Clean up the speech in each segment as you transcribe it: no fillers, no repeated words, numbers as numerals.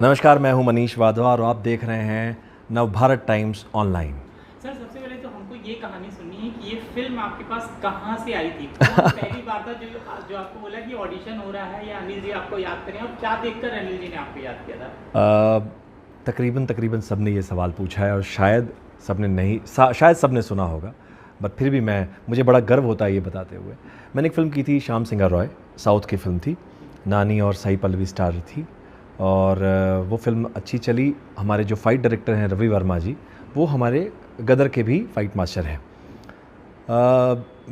नमस्कार, मैं हूं मनीष वाधवा और आप देख रहे हैं नवभारत टाइम्स ऑनलाइन। सर, सबसे पहले तो हमको ये कहानी सुननी है कि ये फिल्म आपके पास कहाँ से आई थी? कौन पहली बार था जो जो आपको बोला कि ऑडिशन हो रहा है या अनिल जी आपको याद करें, और क्या देखकर अनिल जी ने आपको याद किया था? तकरीबन सबने ये सवाल पूछा है और शायद सबने नहीं शायद सबने सुना होगा, बट फिर भी मुझे बड़ा गर्व होता है ये बताते हुए। मैंने एक फ़िल्म की थी, श्याम सिंगार रॉय, साउथ की फ़िल्म थी। नानी और साई पल्लवी स्टार थी और वो फ़िल्म अच्छी चली। हमारे जो फ़ाइट डायरेक्टर हैं रवि वर्मा जी, वो हमारे गदर के भी फ़ाइट मास्टर हैं।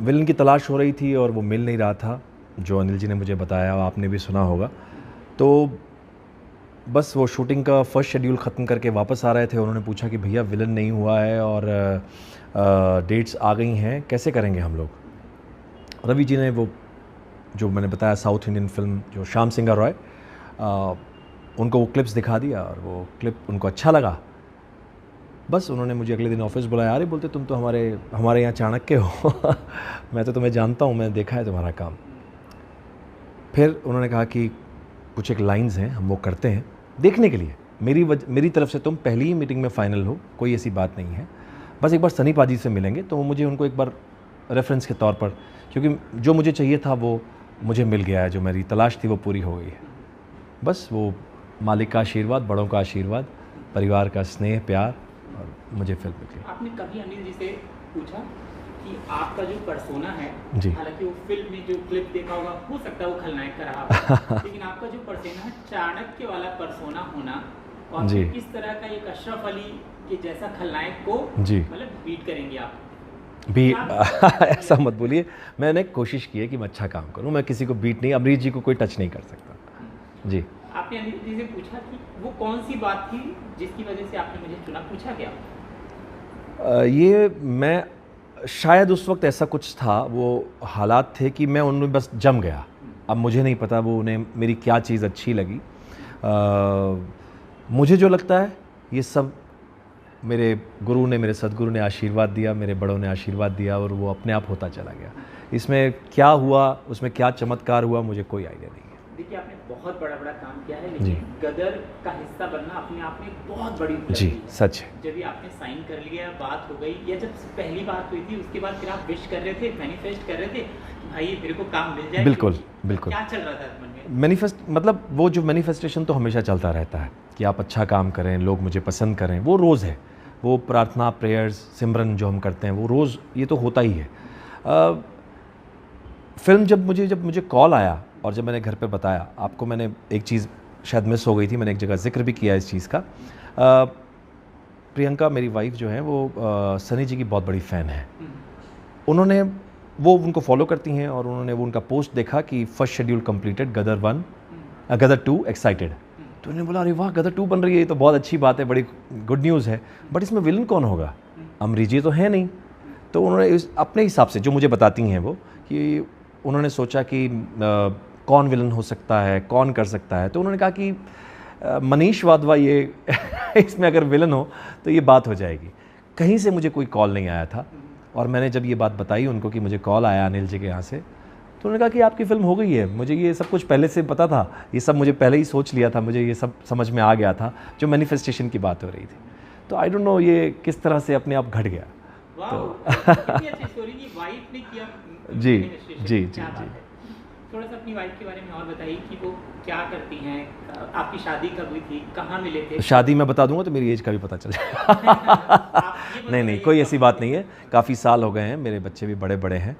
विलन की तलाश हो रही थी और वो मिल नहीं रहा था, जो अनिल जी ने मुझे बताया, आपने भी सुना होगा। तो बस वो शूटिंग का फर्स्ट शेड्यूल ख़त्म करके वापस आ रहे थे। उन्होंने पूछा कि भैया विलन नहीं हुआ है और डेट्स आ गई हैं, कैसे करेंगे हम लोग। रवि जी ने वो जो मैंने बताया साउथ इंडियन फ़िल्म जो श्याम सिंगार रॉय, उनको वो क्लिप्स दिखा दिया और वो क्लिप उनको अच्छा लगा। बस उन्होंने मुझे अगले दिन ऑफिस बुलाया। अरे बोलते, तुम तो हमारे यहाँ चाणक्य हो मैं तो तुम्हें जानता हूँ, मैंने देखा है तुम्हारा काम। फिर उन्होंने कहा कि कुछ एक लाइंस हैं, हम वो करते हैं देखने के लिए। मेरी तरफ से तुम पहली ही मीटिंग में फ़ाइनल हो, कोई ऐसी बात नहीं है। बस एक बार सनी पाजी से मिलेंगे तो मुझे उनको एक बार रेफरेंस के तौर पर, क्योंकि जो मुझे चाहिए था वो मुझे मिल गया है, जो मेरी तलाश थी वो पूरी हो गई है। बस वो मालिक का आशीर्वाद, बड़ों का आशीर्वाद, परिवार का स्नेह प्यार, और मुझे फिल्म मिल गई। आपने कभी अनिल जी से पूछा कि आपका जो पर्सोना है, जी। हालांकि वो फिल्म में जो क्लिप देखा होगा हो सकता है वो खलनायक का रहा हो, लेकिन आपका जो पर्सोना है, चाणक्य वाला पर्सोना होना, और जी। किस तरह का एक अशरफ अली के जैसा खलनायक को जी। मतलब बीट करेंगे आप भी क्या? ऐसा मत बोलिए। मैंने कोशिश की है कि मैं अच्छा काम करूं, मैं किसी को बीट नहीं, अमरीश जी को कोई टच नहीं कर सकता। जी। आपने अनिल जी से पूछा कि वो कौन सी बात थी जिसकी वजह से आपने मुझे चुना, पूछा क्या? ये मैं शायद उस वक्त ऐसा कुछ था, वो हालात थे कि मैं उनमें बस जम गया। अब मुझे नहीं पता वो उन्हें मेरी क्या चीज़ अच्छी लगी। मुझे जो लगता है ये सब मेरे गुरु ने, मेरे सदगुरु ने आशीर्वाद दिया, मेरे बड़ों ने आशीर्वाद दिया और वो अपने आप होता चला गया। इसमें क्या हुआ, उसमें क्या चमत्कार हुआ, मुझे कोई आइडिया नहीं है। देखिए, आपने बहुत बड़ा बड़ा काम किया है, जी। लेकिन गदर का हिस्सा बनना अपने आप में एक बहुत बड़ी उपलब्धि जी, है। सच है। जब भी आपने साइन कर लिया, बात हो गई, या जब पहली बात हुई थी उसके बाद फिर आप विश कर रहे थे, मैनिफेस्ट कर रहे थे कि भाई मेरे को काम मिल जाए? बिल्कुल, बिल्कुल। क्या चल रहा था मन में? मैनिफेस्ट मतलब वो जो मैनिफेस्टेशन तो हमेशा चलता रहता है कि आप अच्छा काम करें, लोग मुझे पसंद करें, वो रोज़ है। वो प्रार्थना, प्रेयर्स, सिमरन जो हम करते हैं वो रोज़, ये तो होता ही है। फ़िल्म जब मुझे कॉल आया और जब मैंने घर पे बताया, आपको मैंने एक चीज़ शायद मिस हो गई थी, मैंने एक जगह ज़िक्र भी किया इस चीज़ का। प्रियंका मेरी वाइफ़ जो है वो सनी जी की बहुत बड़ी फ़ैन है। वो उनको फॉलो करती हैं और उन्होंने वो उनका पोस्ट देखा कि फर्स्ट शेड्यूल कंप्लीटेड, गदर 2 एक्साइटेड। तो उन्होंने बोला, अरे वाह, गदर 2 बन रही है, ये तो बहुत अच्छी बात है, बड़ी गुड न्यूज़ है, बट इसमें विलन कौन होगा? अमरीश जी तो है नहीं। तो उन्होंने अपने हिसाब से जो मुझे बताती हैं वो, कि उन्होंने सोचा कि कौन विलन हो सकता है, कौन कर सकता है। तो उन्होंने कहा कि मनीष वाधवा ये इसमें अगर विलन हो तो ये बात हो जाएगी। कहीं से मुझे कोई कॉल नहीं आया था और मैंने जब ये बात बताई उनको कि मुझे कॉल आया अनिल जी के यहाँ से, तो उन्होंने कहा कि आपकी फ़िल्म हो गई है। मुझे ये सब कुछ पहले से पता था, ये सब मुझे पहले ही सोच लिया था, मुझे ये सब समझ में आ गया था जो मैनिफेस्टेशन की बात हो रही थी। तो आई डोंट नो ये किस तरह से अपने आप घट गया। कितनी अच्छी स्टोरी की वाइफ ने किया। जी, manifestation, जी, क्या जी, बात जी। है। थोड़ा सा अपनी वाइफ के बारे में और बताइए कि वो क्या करती हैं, आपकी शादी कब हुई थी, कहाँ मिले थे? शादी मैं बता दूंगा तो मेरी एज का भी पता चल जाएगा। आप ये नहीं, बताइए कोई कब ऐसी बात मिले नहीं थे? है, काफ़ी साल हो गए हैं, मेरे बच्चे भी बड़े बड़े हैं।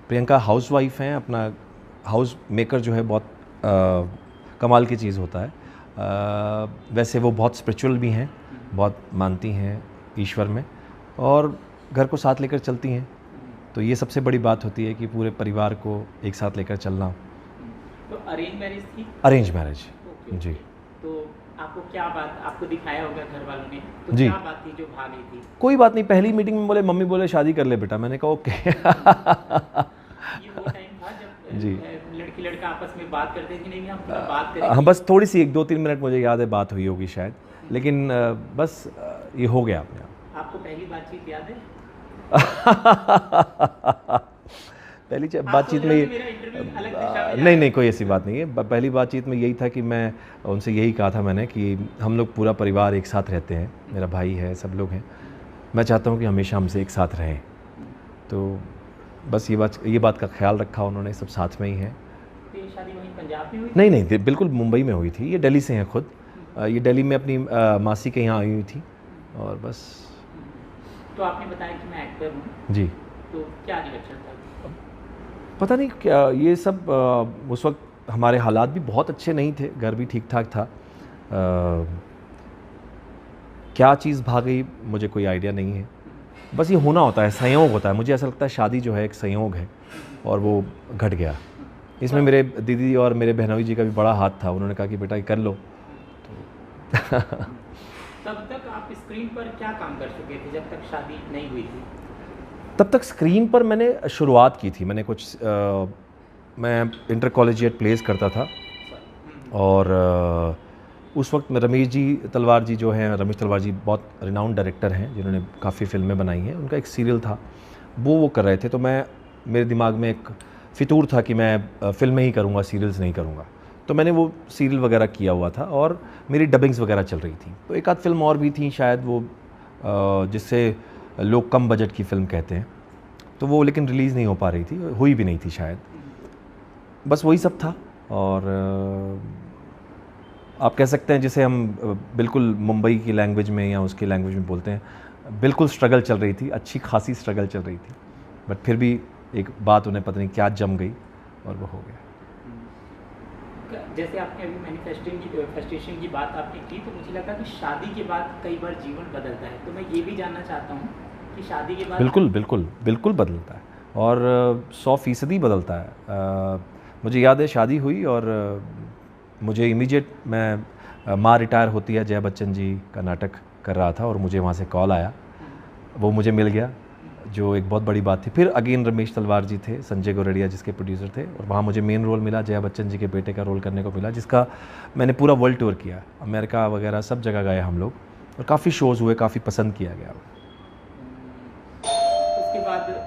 प्रियंका हाउस वाइफ हैं, अपना हाउस मेकर जो है बहुत कमाल की चीज़ होता है। वैसे वो बहुत स्पिरिचुअल भी हैं, बहुत मानती हैं ईश्वर में और घर को साथ लेकर चलती हैं। तो ये सबसे बड़ी बात होती है कि पूरे परिवार को एक साथ लेकर चलना। तो अरेंज मैरिज थी? Arrange marriage. ओके, जी। तो आपको क्या बात, आपको दिखाया होगा घर वालों ने, तो जी। क्या बात थी जो भाग गई थी? कोई बात नहीं, पहली मीटिंग में मम्मी बोले शादी कर ले बेटा, मैंने कहा ओके। ये वो टाइम था जब जी। लड़की लड़का आपस में बात करते थे कि नहीं हम थोड़ा बात करें? हाँ, बस थोड़ी सी 1-2-3 मिनट मुझे याद है बात हुई होगी शायद, लेकिन बस ये हो गया अपने आप। आपको पहली बातचीत याद है? बातचीत में मेरा इंटरव्यू अलग दिशा में नहीं नहीं, कोई ऐसी बात नहीं है। पहली बातचीत में यही था कि मैं उनसे यही कहा था मैंने कि हम लोग पूरा परिवार एक साथ रहते हैं, मेरा भाई है, सब लोग हैं, मैं चाहता हूँ कि हमेशा हमसे एक साथ रहें। तो बस ये बात का ख्याल रखा उन्होंने, सब साथ में ही हैं। तो ये शादी वहीं पंजाब में हुई? नहीं नहीं, बिल्कुल मुंबई में हुई थी। ये दिल्ली से हैं खुद। ये दिल्ली में अपनी मासी के यहाँ आई हुई थी और बस। तो आपने बताया कि मैं एक्टर हूँ, जी। तो क्या रिएक्शन था? पता नहीं क्या ये सब उस वक्त हमारे हालात भी बहुत अच्छे नहीं थे, घर भी ठीक ठाक था। क्या चीज़ भाग गई मुझे कोई आइडिया नहीं है। बस ये होना होता है, संयोग होता है। मुझे ऐसा लगता है शादी जो है एक संयोग है और वो घट गया। इसमें मेरे दीदी और मेरे बहनोई जी का भी बड़ा हाथ था। उन्होंने कहा कि बेटा ये कर लो। तब तक आप स्क्रीन पर क्या काम कर चुके थे जब तक शादी नहीं हुई थी? तब तक स्क्रीन पर मैंने शुरुआत की थी। मैंने कुछ मैं इंटर कॉलेजिएट प्लेस करता था और उस वक्त में रमेश तलवार जी जो हैं, रमेश तलवार जी बहुत रिनाउंड डायरेक्टर हैं जिन्होंने काफ़ी फिल्में बनाई हैं। उनका एक सीरियल था, वो कर रहे थे। तो मेरे दिमाग में एक फितूर था कि मैं फिल्में ही करूँगा, सीरियल्स नहीं करूँगा। तो मैंने वो सीरियल वगैरह किया हुआ था और मेरी डबिंग्स वगैरह चल रही थी। तो एक आध फिल्म और भी थी शायद, वो जिससे लोग कम बजट की फ़िल्म कहते हैं, तो वो लेकिन रिलीज़ नहीं हो पा रही थी, हुई भी नहीं थी शायद। बस वही सब था। और आप कह सकते हैं जिसे हम बिल्कुल मुंबई की लैंग्वेज में या उसकी लैंग्वेज में बोलते हैं, बिल्कुल स्ट्रगल चल रही थी, अच्छी खासी स्ट्रगल चल रही थी। बट फिर भी एक बात उन्हें पता नहीं क्या जम गई और वो हो गया। जैसे आपने अभी मैनिफेस्टेशन की बात आपने की, तो मुझे लगा कि शादी के बाद कई बार जीवन बदलता है। तो मैं ये भी जानना चाहता हूँ कि शादी के बाद बिल्कुल बिल्कुल बिल्कुल बदलता है और 100% बदलता है। मुझे याद है शादी हुई और मुझे इमीडिएट मैं माँ रिटायर होती है, जया बच्चन जी का नाटक कर रहा था और मुझे वहाँ से कॉल आया, वो मुझे मिल गया, जो एक बहुत बड़ी बात थी। फिर अगेन रमेश तलवार जी थे, संजय गोरडिया जिसके प्रोड्यूसर थे, और वहाँ मुझे मेन रोल मिला, जया बच्चन जी के बेटे का रोल करने को मिला, जिसका मैंने पूरा वर्ल्ड टूर किया, अमेरिका वगैरह सब जगह गए हम लोग और काफ़ी शोज़ हुए, काफ़ी पसंद किया गया। उसके बाद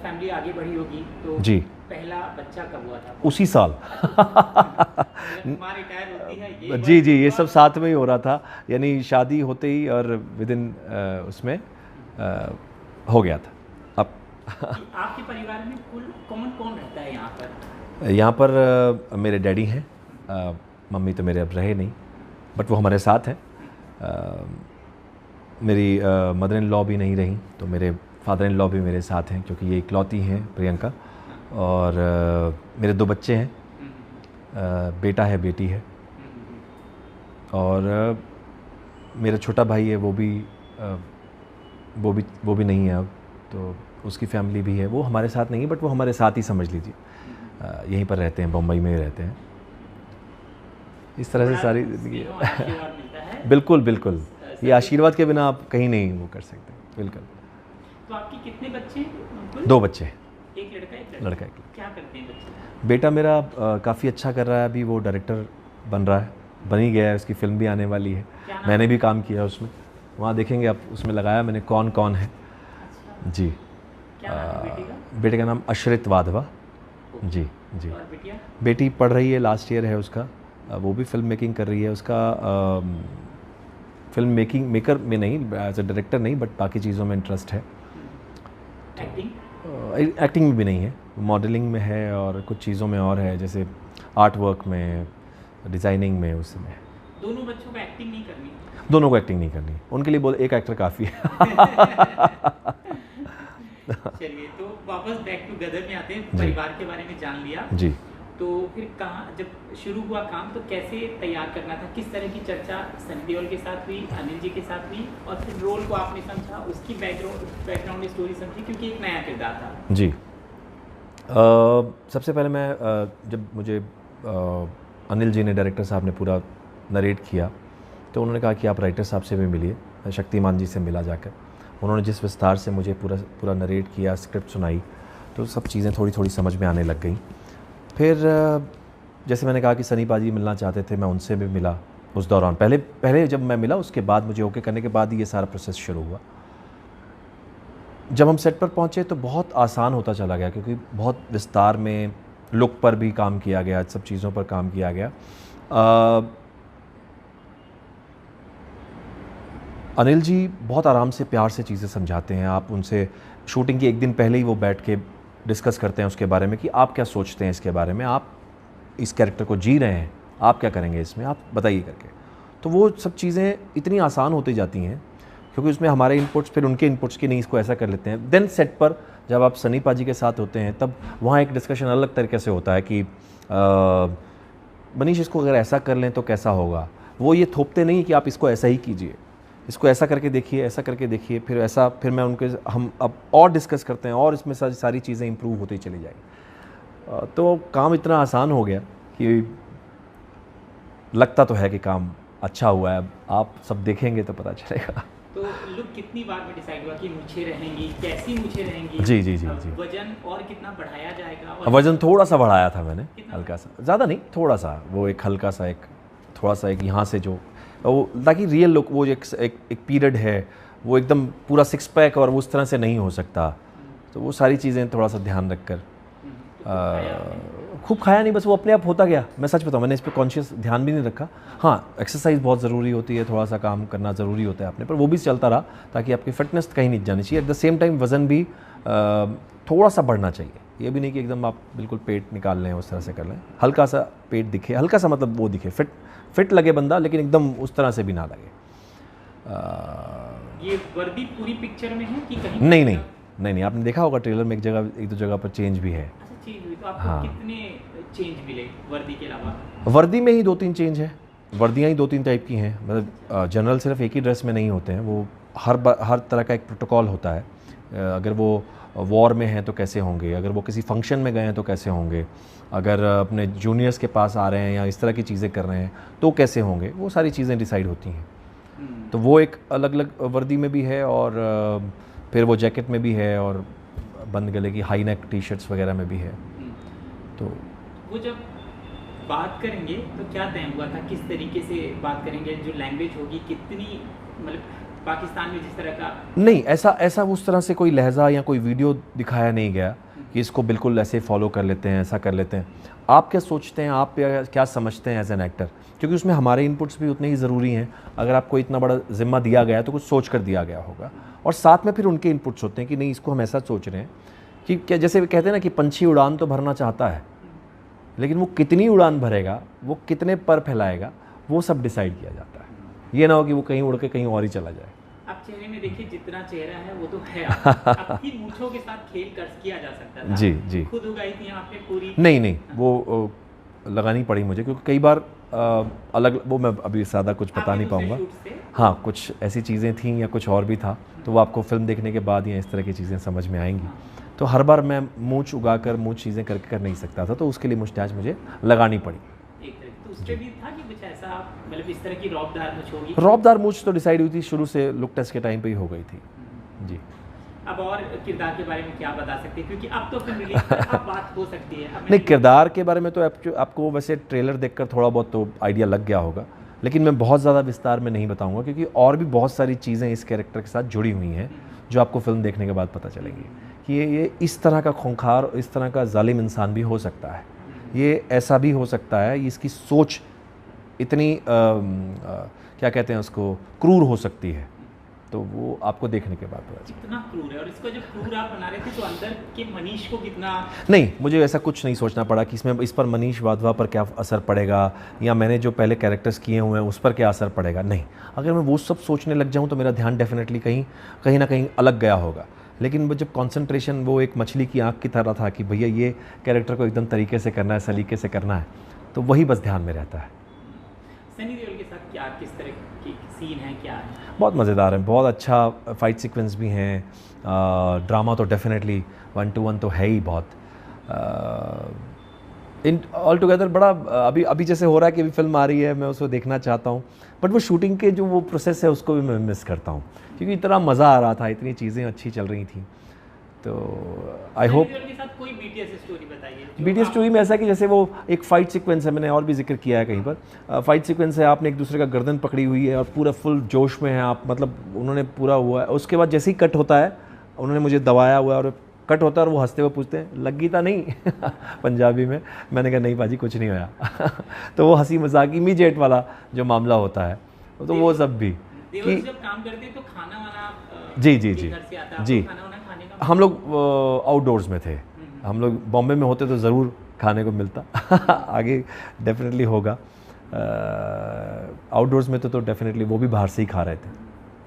फैमिली आगे बढ़ी होगी, तो जी पहला बच्चा कब हुआ था? उसी साल। माँ रिटायर होती है ये जी जी, ये सब साथ में ही हो रहा था, यानी शादी होते ही और विदिन उसमें हो गया था। अब आपके परिवार में कुल कौन कौन रहता है यहाँ पर? यहाँ पर मेरे डैडी हैं, मम्मी तो मेरे अब रहे नहीं, बट वो हमारे साथ हैं। मेरी मदर इन लॉ भी नहीं रही, तो मेरे फादर इन लॉ भी मेरे साथ हैं, क्योंकि ये इकलौती हैं प्रियंका। और मेरे 2 बच्चे हैं, बेटा है, बेटी है। और मेरा छोटा भाई है, वो भी नहीं है अब, तो उसकी फैमिली भी है। वो हमारे साथ नहीं है, बट वो हमारे साथ ही समझ लीजिए, यहीं पर रहते हैं, बम्बई में रहते हैं। इस तरह से सारी ज़िंदगी बिल्कुल बिल्कुल, ये आशीर्वाद के बिना आप कहीं नहीं वो कर सकते। बिल्कुल। तो आपके कितने बच्चे हैं? 2 बच्चे, एक लड़का एक लड़का। क्या करते हैं बच्चे? बेटा मेरा काफ़ी अच्छा कर रहा है, अभी वो डायरेक्टर बन रहा है, बन ही गया है, उसकी फ़िल्म भी आने वाली है। मैंने भी काम किया उसमें, वहाँ देखेंगे आप, उसमें लगाया मैंने कौन कौन है। जी। क्या नाम है बेटे का? बेटे का नाम अश्रित वाधवा। जी जी। और बिटिया? बेटी पढ़ रही है, लास्ट ईयर है उसका, वो भी फिल्म मेकिंग कर रही है। उसका फिल्म मेकर में नहीं, एज अ डायरेक्टर नहीं, बट बाकी चीज़ों में इंटरेस्ट है। एक्टिंग में भी नहीं है, मॉडलिंग में है और कुछ चीज़ों में और है, जैसे आर्ट वर्क में, डिज़ाइनिंग में। उसमें दोनों बच्चों को एक्टिंग नहीं करनी? दोनों को एक्टिंग नहीं करनी, उनके लिए एक एक्टर काफ़ी है। चलिए, तो वापस बैक टू गदर में आते हैं। परिवार के बारे में जान लिया जी। तो फिर कहाँ जब शुरू हुआ काम, तो कैसे तैयार करना था? किस तरह की चर्चा सनी देओल के साथ हुई, अनिल जी के साथ हुई, और फिर रोल को आपने समझा, उसकी बैकग्राउंड स्टोरी समझी, क्योंकि एक नया किरदार था। जी। सबसे पहले मैं जब मुझे अनिल जी ने, डायरेक्टर साहब ने पूरा नरेट किया, तो उन्होंने कहा कि आप राइटर साहब से भी मिलिए। शक्तिमान जी से मिला जाकर, उन्होंने जिस विस्तार से मुझे पूरा नरेट किया, स्क्रिप्ट सुनाई, तो सब चीज़ें थोड़ी थोड़ी समझ में आने लग गई। फिर जैसे मैंने कहा कि सनी पाजी मिलना चाहते थे, मैं उनसे भी मिला उस दौरान। पहले जब मैं मिला, उसके बाद मुझे ओके करने के बाद ही ये सारा प्रोसेस शुरू हुआ। जब हम सेट पर पहुँचे तो बहुत आसान होता चला गया, क्योंकि बहुत विस्तार में लुक पर भी काम किया गया, सब चीज़ों पर काम किया गया। अनिल जी बहुत आराम से प्यार से चीज़ें समझाते हैं। आप उनसे शूटिंग के एक दिन पहले ही वो बैठ के डिस्कस करते हैं उसके बारे में कि आप क्या सोचते हैं इसके बारे में, आप इस कैरेक्टर को जी रहे हैं, आप क्या करेंगे इसमें, आप बताइए करके। तो वो सब चीज़ें इतनी आसान होती जाती हैं, क्योंकि उसमें हमारे इनपुट्स फिर उनके इनपुट्स की नहीं, इसको ऐसा कर लेते हैं। देन सेट पर जब आप सनी पाजी के साथ होते हैं तब वहाँ एक डिस्कशन अलग तरीके से होता है कि मनीष इसको अगर ऐसा कर लें तो कैसा होगा। वो ये थोपते नहीं कि आप इसको ऐसा ही कीजिए, इसको ऐसा करके देखिए, ऐसा करके देखिए, फिर ऐसा, फिर मैं उनके, हम अब और डिस्कस करते हैं और इसमें सारी चीज़ें इंप्रूव होती चली जाएगी। तो काम इतना आसान हो गया कि लगता तो है कि काम अच्छा हुआ है। अब आप सब देखेंगे तो पता चलेगा। तो लुक कितनी बार में डिसाइड हुआ कि मूछें रहेंगी, कैसी मूछें रहेंगी? जी जी जी जी। वजन और कितना बढ़ाया जाएगा? और वजन थोड़ा सा बढ़ाया था मैंने, कितना? हल्का सा, ज़्यादा नहीं, थोड़ा सा, वो एक हल्का सा, एक थोड़ा सा, एक यहाँ से जो वो, ताकि रियल लुक, वो एक पीरियड है, वो एकदम पूरा सिक्स पैक और उस तरह से नहीं हो सकता। तो वो सारी चीज़ें थोड़ा सा ध्यान रख कर। खूब खाया नहीं, बस वो अपने आप होता गया। मैं सच बताऊँ, मैंने इस पर कॉन्शियस ध्यान भी नहीं रखा। हाँ, एक्सरसाइज बहुत ज़रूरी होती है, थोड़ा सा काम करना ज़रूरी होता है अपने पर, वो भी चलता रहा ताकि आपकी फिटनेस कहीं नहीं जानी चाहिए। एट द सेम टाइम वज़न भी थोड़ा सा बढ़ना चाहिए। ये भी नहीं कि एकदम आप बिल्कुल पेट निकाल लें, उस तरह से कर लें। हल्का सा पेट दिखे, हल्का सा मतलब वो दिखे, फिट लगे बंदा, लेकिन एकदम उस तरह से भी ना लगे। ये वर्दी पूरी पिक्चर में है कि कहीं? नहीं, आपने देखा होगा ट्रेलर में एक दो जगह पर चेंज भी है। अच्छा, चेंज हुई तो आपको हाँ। कितने चेंज मिले वर्दी के अलावा? वर्दी में ही 2-3 चेंज है। वर्दियाँ ही 2-3 टाइप की हैं, मतलब जनरल सिर्फ एक ही ड्रेस में नहीं होते हैं, वो हर तरह का एक प्रोटोकॉल होता है। अगर वो वॉर में हैं तो कैसे होंगे, अगर वो किसी फंक्शन में गए हैं तो कैसे होंगे, अगर अपने जूनियर्स के पास आ रहे हैं या इस तरह की चीज़ें कर रहे हैं तो कैसे होंगे, वो सारी चीज़ें डिसाइड होती हैं। तो वो एक अलग अलग वर्दी में भी है, और फिर वो जैकेट में भी है, और बंद गले की हाई नेक टी शर्ट्स वगैरह में भी है। तो वो जब बात करेंगे तो क्या तय हुआ था, किस तरीके से बात करेंगे, जो लैंग्वेज होगी कितनी, मतलब पाकिस्तान में जिस तरह का? नहीं, ऐसा उस तरह से कोई लहजा या कोई वीडियो दिखाया नहीं गया कि इसको बिल्कुल ऐसे फॉलो कर लेते हैं, ऐसा कर लेते हैं। आप क्या सोचते हैं, आप क्या समझते हैं एज एन एक्टर, क्योंकि उसमें हमारे इनपुट्स भी उतने ही ज़रूरी हैं। अगर आपको इतना बड़ा ज़िम्मा दिया गया है तो कुछ सोच कर दिया गया होगा, और साथ में फिर उनके इनपुट्स होते हैं कि नहीं, इसको हम ऐसा सोच रहे हैं कि क्या, जैसे वे कहते हैं ना कि पंछी उड़ान तो भरना चाहता है, लेकिन वो कितनी उड़ान भरेगा, वो कितने पर फैलाएगा, वो सब डिसाइड किया जाता है। ये ना हो कि वो कहीं उड़ के कहीं और ही चला जाए। आप चेहरे में देखिए, जितना चेहरा है वो तो है, आपकी मूंछों के साथ खेल कर किया जा सकता था। जी। खुद उगाई थी आपने पूरी? नहीं, वो लगानी पड़ी मुझे, क्योंकि कई बार अलग, वो मैं अभी ज़्यादा कुछ बता नहीं पाऊँगा। हाँ, कुछ ऐसी चीज़ें थीं या कुछ और भी था, तो वो आपको फिल्म देखने के बाद या इस तरह की चीज़ें समझ में आएंगी। तो हर बार मैं मूंछ उगाकर मूंछ चीज़ें करके कर नहीं सकता था, तो उसके लिए मुस्टैच मुझे लगानी पड़ी। एक तरह तो उसके भी था कि कुछ ऐसा, मतलब इस तरह की रौबदार मूंछ होगी? रौबदार मूंछ तो डिसाइड हुई थी शुरू से, लुक टेस्ट के टाइम पे ही हो गई थी जी। अब और किरदार के बारे में क्या बता सकते हैं, क्योंकि अब तो फिल्म रिलीज पर अब बात हो सकती है। नहीं, किरदार के बारे में तो आपको वैसे ट्रेलर देखकर थोड़ा बहुत तो आइडिया लग गया होगा, लेकिन मैं बहुत ज़्यादा विस्तार में नहीं बताऊंगा, क्योंकि और भी बहुत सारी चीज़ें इस कैरेक्टर के साथ जुड़ी हुई हैं जो आपको फिल्म देखने के बाद पता चलेंगी कि ये इस तरह का खूंखार, इस तरह का जालिम इंसान भी हो सकता है, ये ऐसा भी हो सकता है, इसकी सोच इतनी क्या कहते हैं उसको, क्रूर हो सकती है। तो वो आपको देखने के बाद पता चलेगा। कितना क्रूर है, और इसको जब क्रूर आप बना रहे थे तो अंदर के मनीष को कितना? नहीं, मुझे ऐसा कुछ नहीं सोचना पड़ा कि इस पर मनीष वाधवा पर क्या असर पड़ेगा, या मैंने जो पहले कैरेक्टर्स किए हुए हैं उस पर क्या असर पड़ेगा। नहीं, अगर मैं वो सब सोचने लग जाऊँ तो मेरा ध्यान डेफिनेटली कहीं ना कहीं अलग गया होगा। लेकिन वो जब कॉन्सेंट्रेशन वो एक मछली की आँख की तरह था कि भैया ये कैरेक्टर को एकदम तरीके से करना है, सलीके से करना है, तो वही बस ध्यान में रहता है। सनी देओल के साथ क्या, किस तरह की सीन है, क्या है? बहुत मज़ेदार है, बहुत अच्छा फाइट सीक्वेंस भी हैं, ड्रामा तो डेफिनेटली 1-to-1 तो है ही बहुत। इन ऑल टुगेदर बड़ा अभी जैसे हो रहा है कि अभी फिल्म आ रही है, मैं उसको देखना चाहता हूँ, बट वो शूटिंग के जो वो प्रोसेस है उसको भी मैं मिस करता हूँ, क्योंकि इतना मज़ा आ रहा था, इतनी चीज़ें अच्छी चल रही थी। तो आई होप। कोई बीटीएस स्टोरी बताइए। बीटीएस स्टोरी में ऐसा कि जैसे वो एक फ़ाइट सीक्वेंस है, मैंने और भी जिक्र किया है कहीं पर, फ़ाइट सीक्वेंस है, आपने एक दूसरे का गर्दन पकड़ी हुई है और पूरा फुल जोश में है आप, मतलब उन्होंने पूरा हुआ है, उसके बाद जैसे ही कट होता है उन्होंने मुझे दबाया हुआ और कट होता है और वो हंसते हुए पूछते हैं लग गई था नहीं पंजाबी में। मैंने कहा नहीं बाजी कुछ नहीं होया तो वो हंसी मजाक इमीडिएट वाला जो मामला होता है तो वो सब भी देवर जब काम करते हैं तो खाना वाना जी जी जी घर से आता है, जी आपको खाना वाना खाने का हम लोग आउटडोर्स में थे, हम लोग बॉम्बे में होते तो ज़रूर खाने को मिलता आगे डेफिनेटली होगा। आउटडोर्स में तो डेफिनेटली वो भी बाहर से ही खा रहे थे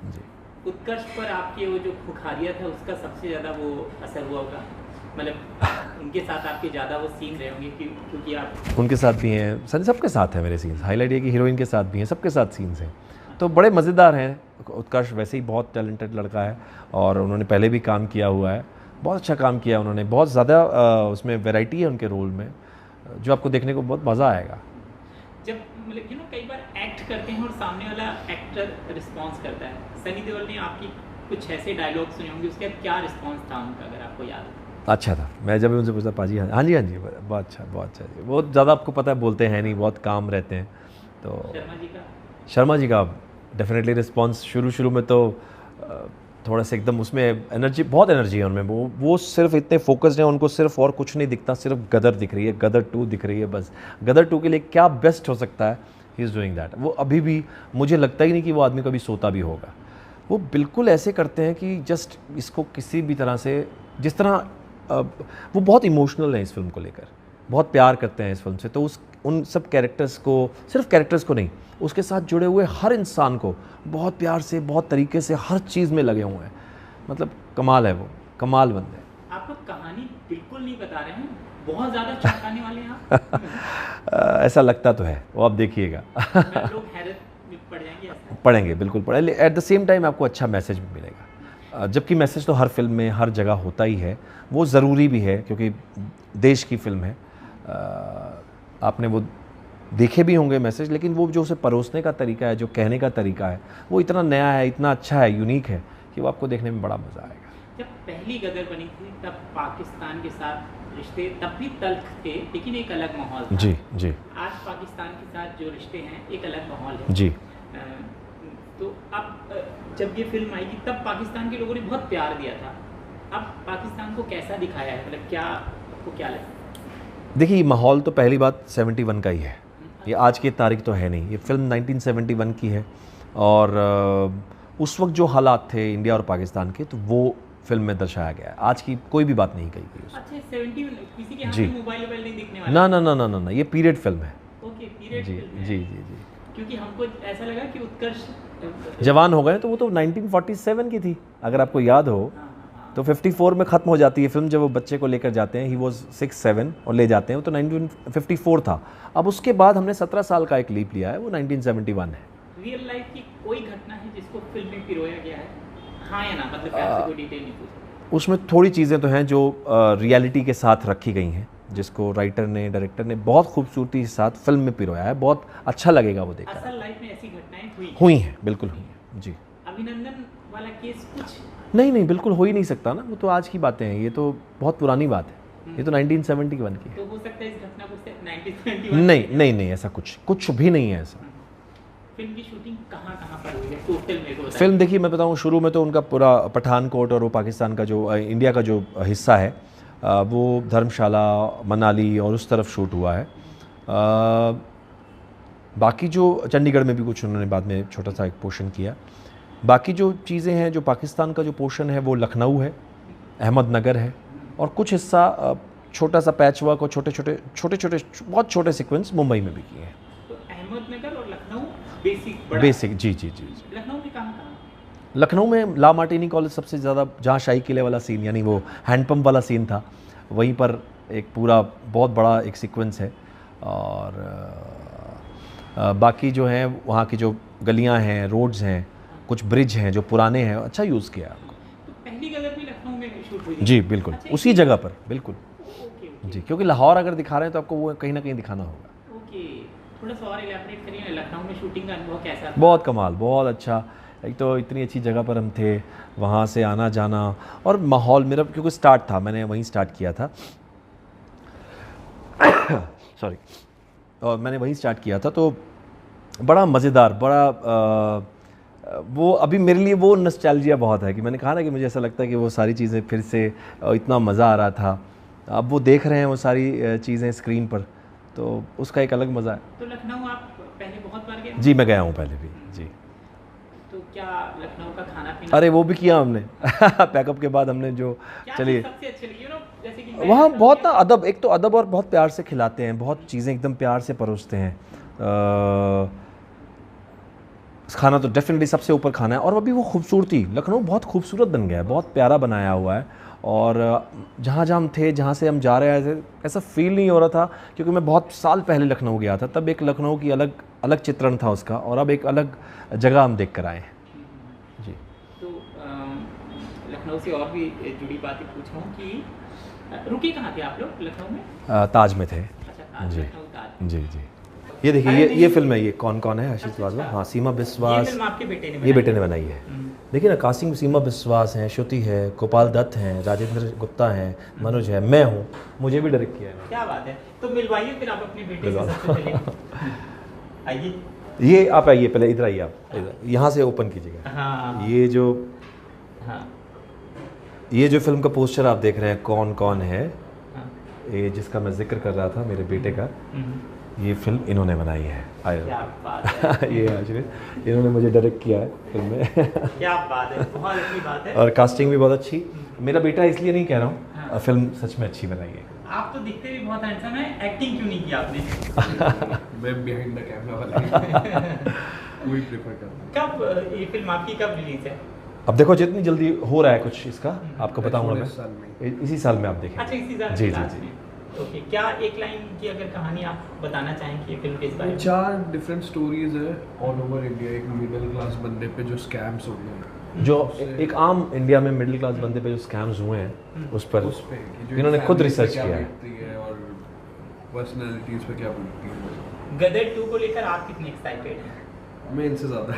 जी। उत्कर्ष पर आपके वो जो खुखारियत है उसका सबसे ज़्यादा वो असर हुआ होगा, मतलब उनके साथ आपके ज़्यादा वो सीन रहे होंगे क्योंकि आप उनके साथ भी हैं, सबके साथ हैं मेरे सीन्स। हाईलाइट ये कि हीरोइन के साथ भी हैं, सबके साथ सीन्स हैं तो बड़े मज़ेदार हैं। उत्कर्ष वैसे ही बहुत टैलेंटेड लड़का है और उन्होंने पहले भी काम किया हुआ है, बहुत अच्छा काम किया उन्होंने, बहुत ज़्यादा उसमें वैरायटी है उनके रोल में जो आपको देखने को बहुत मज़ा आएगा। जब मतलब कई बार एक्ट करते हैं और सामने वाला एक्टर रिस्पॉन्स करता है, सनी देओल ने आपकी कुछ ऐसे डायलॉग सुने होंगे, उसका क्या रिस्पॉन्स था उनका अगर आपको याद हो? अच्छा था, मैं जब भी उनसे पूछता पाजी हाँ जी बहुत अच्छा जी। बहुत ज़्यादा आपको पता है बोलते हैं नहीं, बहुत काम रहते हैं। तो शर्मा जी का डेफिनेटली रिस्पॉन्स शुरू में तो थोड़ा सा एकदम उसमें एनर्जी, बहुत एनर्जी है उनमें, वो सिर्फ इतने फोकस्ड हैं, उनको सिर्फ और कुछ नहीं दिखता, सिर्फ गदर दिख रही है, गदर 2 दिख रही है बस। गदर 2 के लिए क्या बेस्ट हो सकता है, ही इज़ डूइंग दैट। वो अभी भी मुझे लगता ही नहीं कि वो आदमी कभी सोता भी होगा। वो बिल्कुल ऐसे करते हैं कि जस्ट इसको किसी भी तरह से, जिस तरह वो बहुत इमोशनल है इस फिल्म को लेकर, बहुत प्यार करते हैं इस फिल्म से, तो उन सब कैरेक्टर्स को, सिर्फ कैरेक्टर्स को नहीं, उसके साथ जुड़े हुए हर इंसान को बहुत प्यार से, बहुत तरीके से हर चीज़ में लगे हुए हैं। मतलब कमाल है, वो कमाल बंदे हैं। आप कहानी बिल्कुल नहीं बता रहे हैं, बहुत ज़्यादा चौंकाने वाले हैं आप ऐसा लगता तो है, वो आप देखिएगा लोग हैरत में पड़ जाएंगे ऐसा। पढ़ेंगे, बिल्कुल पढ़ेंगे। एट द सेम टाइम आपको अच्छा मैसेज भी मिलेगा, जबकि मैसेज तो हर फिल्म में हर जगह होता ही है, वो ज़रूरी भी है क्योंकि देश की फिल्म है। आपने वो देखे भी होंगे मैसेज, लेकिन वो जो उसे परोसने का तरीका है, जो कहने का तरीका है, वो इतना नया है, इतना अच्छा है, यूनिक है कि वो आपको देखने में बड़ा मज़ा आएगा। जब पहली गदर बनी थी तब पाकिस्तान के साथ रिश्ते तब भी तल्ख थे, लेकिन एक अलग माहौल था। जी जी। आज पाकिस्तान के साथ जो रिश्ते हैं एक अलग माहौल है जी। तो अब जब ये फिल्म आई थी तब पाकिस्तान के लोगों ने बहुत प्यार दिया था, अब पाकिस्तान को कैसा दिखाया है, मतलब क्या आपको क्या लगता है? देखिए माहौल तो पहली बात 71 का ही है, ये आज की तारीख तो है नहीं, ये फिल्म 1971 की है और उस वक्त जो हालात थे इंडिया और पाकिस्तान के, तो वो फिल्म में दर्शाया गया है। आज की कोई भी बात नहीं कही गई उसमें। अच्छा 71 किसी के हाथ जी। में मोबाइल नहीं दिखने वाला? ना, ये पीरियड फिल्म है। ओके, पीरियड जी फिल्म है। जी जी जी। क्योंकि हमको ऐसा लगा कि उत्कर्ष जवान हो गए तो वो तो 1947 की थी, अगर आपको याद हो तो 54 में ख़त्म हो जाती है फिल्म, जब वो बच्चे को लेकर जाते हैं, ही वॉज 6-7 और ले जाते हैं, वो तो 1954 था। अब उसके बाद हमने 17 साल का एक लीप लिया है, वो 1971 है। रियल लाइफ की कोई घटना है जिसको फिल्म में पिरोया गया है, हाँ या ना, मतलब आपसे कोई डिटेल नहीं पूछ। उसमें थोड़ी चीज़ें तो हैं जो रियलिटी के साथ रखी गई हैं, जिसको राइटर ने, डायरेक्टर ने बहुत खूबसूरती के साथ फिल्म में पिरोया है, बहुत अच्छा लगेगा वो देखकर। असल लाइफ में ऐसी घटनाएं हुई हैं, बिल्कुल हुई हैं जी। अभिनंदन वाला केस कुछ नहीं, बिल्कुल हो ही नहीं सकता ना, वो तो आज की बातें हैं, ये तो बहुत पुरानी बात है, ये तो 1971 की है। तो हो सकता है इस घटना को सिर्फ 1971 नहीं, ऐसा कुछ भी नहीं है ऐसा। फिल्म की शूटिंग कहाँ पर हुई है टोटल में? तो फिल्म देखिए मैं बताऊं, शुरू में तो उनका पूरा पठानकोट और वो पाकिस्तान का जो इंडिया का जो हिस्सा है, वो धर्मशाला, मनाली और उस तरफ शूट हुआ है। बाकी जो चंडीगढ़ में भी कुछ उन्होंने बाद में छोटा सा एक पोर्शन किया। बाकी जो चीज़ें हैं, जो पाकिस्तान का जो पोर्शन है वो लखनऊ है, अहमदनगर है, और कुछ हिस्सा छोटा सा पैच वर्क और छोटे बहुत छोटे सीक्वेंस मुंबई में भी किए हैं। तो अहमदनगर और लखनऊ बेसिक जी। लखनऊ में कहाँ? लखनऊ में ला मार्टिनी कॉलेज सबसे ज़्यादा, जहाँ शाही किले वाला सीन, यानी वो हैंडपम्प वाला सीन था, वहीं पर एक पूरा बहुत बड़ा एक सीक्वेंस है। और बाकी जो हैं वहाँ की जो गलियाँ हैं, रोड्स हैं, कुछ ब्रिज हैं जो पुराने हैं, अच्छा यूज़ किया आपको। तो पहली गदर भी लखनऊ में शूट हुई थी? जी बिल्कुल, अच्छा, उसी जगह पर बिल्कुल। ओके। जी, क्योंकि लाहौर अगर दिखा रहे हैं तो आपको वो कहीं ना कहीं दिखाना होगा। ओके, थोड़ा सा और इलैबोरेट करिए, लखनऊ में शूटिंग का अनुभव कैसा था? बहुत कमाल, बहुत अच्छा। एक तो इतनी अच्छी जगह पर हम थे, वहाँ से आना जाना, और माहौल मेरा क्योंकि स्टार्ट था, मैंने वहीं स्टार्ट किया था सॉरी, और मैंने वहीं स्टार्ट किया था, तो बड़ा मज़ेदार, बड़ा वो अभी मेरे लिए वो नॉस्टैल्जिया बहुत है कि मैंने कहा ना कि मुझे ऐसा लगता है कि वो सारी चीज़ें फिर से इतना मज़ा आ रहा था, अब वो देख रहे हैं वो सारी चीज़ें स्क्रीन पर, तो उसका एक अलग मज़ा है। तो लखनऊ आप पहले बहुत बार गए? जी मैं गया हूँ पहले भी जी। तो क्या लखनऊ का खाना पीना? अरे वो भी किया हमने पैकअप के बाद हमने जो क्या चलिए चीज़ सबसे अच्छी लगी? यू नो जैसे कि मैं वहाँ लखनऊ बहुत गया ना अदब, एक तो अदब और बहुत प्यार से खिलाते हैं, बहुत चीज़ें एकदम प्यार से परोसते हैं। खाना तो डेफिनेटली सबसे ऊपर खाना है, और अभी वो खूबसूरती, लखनऊ बहुत खूबसूरत बन गया है, बहुत प्यारा बनाया हुआ है। और जहाँ जहाँ हम थे, जहाँ से हम जा रहे थे, ऐसा फील नहीं हो रहा था, क्योंकि मैं बहुत साल पहले लखनऊ गया था, तब एक लखनऊ की अलग अलग चित्रण था उसका, और अब एक अलग जगह हम देख कर आए हैं जी। तो लखनऊ से और भी जुड़ी बातें पूछ रहा हूँ कि रुके कहाँ थे आप लोग लखनऊ में? ताज में थे अच्छा ताज, जी लखनऊ ताज। जी जी। ये देखिए ये फिल्म है, ये कौन कौन है, आशीष वाजवा, हाँ सीमा ये बिस्वास, फिल्म आपके बेटे ने ये बनाई बेटे है? ने बनाई है। देखिए ना, कास्टिंग सीमा बिस्वास हैं, श्रुति है, गोपाल दत्त हैं, राजेंद्र गुप्ता हैं, मनोज है, मैं हूँ, मुझे भी डायरेक्ट किया है। क्या बात है, तो मिलवाइए फिर आप अपने बेटे से सबसे पहले। आइए। ये आप आइए, पहले इधर आइए, आप इधर यहाँ से ओपन कीजिएगा। हाँ हाँ ये जो फिल्म का पोस्टर आप देख रहे हैं, कौन कौन है, हाँ। ये जिसका मैं जिक्र कर रहा था मेरे बेटे का, ये फिल्म इन्होंने बनाई है। क्या बात है। ये आशीष, इन्होंने मुझे डायरेक्ट किया है फिल्म में। क्या बात है, बहुत अच्छी बात है। और कास्टिंग भी बहुत अच्छी। मेरा बेटा इसलिए नहीं कह रहा हूँ, हाँ। फिल्म सच में अच्छी बनाई है। आप तो दिखते भी बहुत हैंडसम है, एक्टिंग क्यों नहीं की आपने? मैं बिहाइंड द कैमरा वाला वही प्रेफर करता हूँ। कब ये फिल्म आपकी कब रिलीज है? अब देखो जितनी जल्दी हो रहा है कुछ इसका, आपको बताऊंगा इस मैं, साल में। इसी साल में आप देखेंगे। अच्छा इसी साल जी की जी लास्ट जी। में। ओके, क्या एक लाइन की अगर कहानी आप बताना चाहें कि ये फिल्म किस बारे में? 4 डिफरेंट स्टोरीज है ऑल ओवर इंडिया, एक मिडिल क्लास बंदे पे जो स्कैम्स हो गए जो एक आम इंडिया में मिडिल क्लास बंदे पे जो स्कैम्स हुए हैं उस पर उस पे कि जो इन्होंने खुद family पे रिसर्च क्या किया है। बीतती है और पर्सनालिटीज पे क्या बीतती है। गदर 2 को लेकर आप कितने एक्साइटेड हैं? मैं इनसे ज्यादा